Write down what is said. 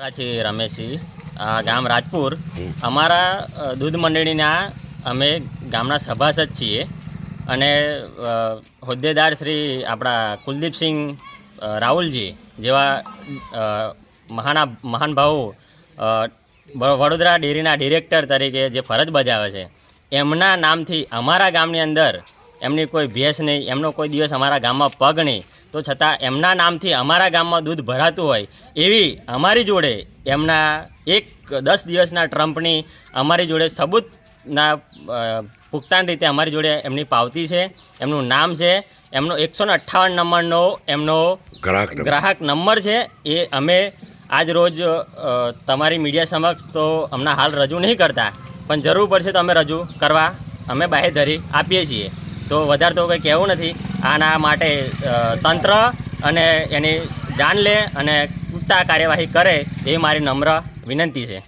છીએ રમેશજી, ગામ રાજપુર. અમારા દૂધ મંડળીના અમે ગામના સભાસદ છીએ અને હોદ્દેદાર શ્રી આપણા કુલદીપસિંહ રાહુલજી જેવા મહાન ભાવો વડોદરા ડેરીના ડિરેક્ટર તરીકે જે ફરજ બજાવે છે, એમના નામથી અમારા ગામની અંદર એમની કોઈ ભેંસ નહીં, એમનો કોઈ દિવસ અમારા ગામમાં પગ નહીં, તો છતાં એમના નામથી અમારા ગામમાં દૂધ ભરાતું હોય એવી અમારી જોડે એમના 10 દિવસના ટ્રમ્પની અમારી જોડે સબૂતના પુખ્તાન રીતે અમારી જોડે એમની પાવતી છે, એમનું નામ છે, એમનો 158 નંબરનો એમનો ગ્રાહક નંબર છે. એ અમે આજ રોજ તમારી મીડિયા સમક્ષ તો હમણાં હાલ રજૂ નહીં કરતા, પણ જરૂર પડશે તો અમે રજૂ કરવા અમે બાહેધરી આપીએ છીએ. તો વધારે તો કંઈ કહેવું નથી. આના માટે તંત્ર અને એની જાણ લે અને પૂરતા કાર્યવાહી કરે એ મારી નમ્ર વિનંતી છે.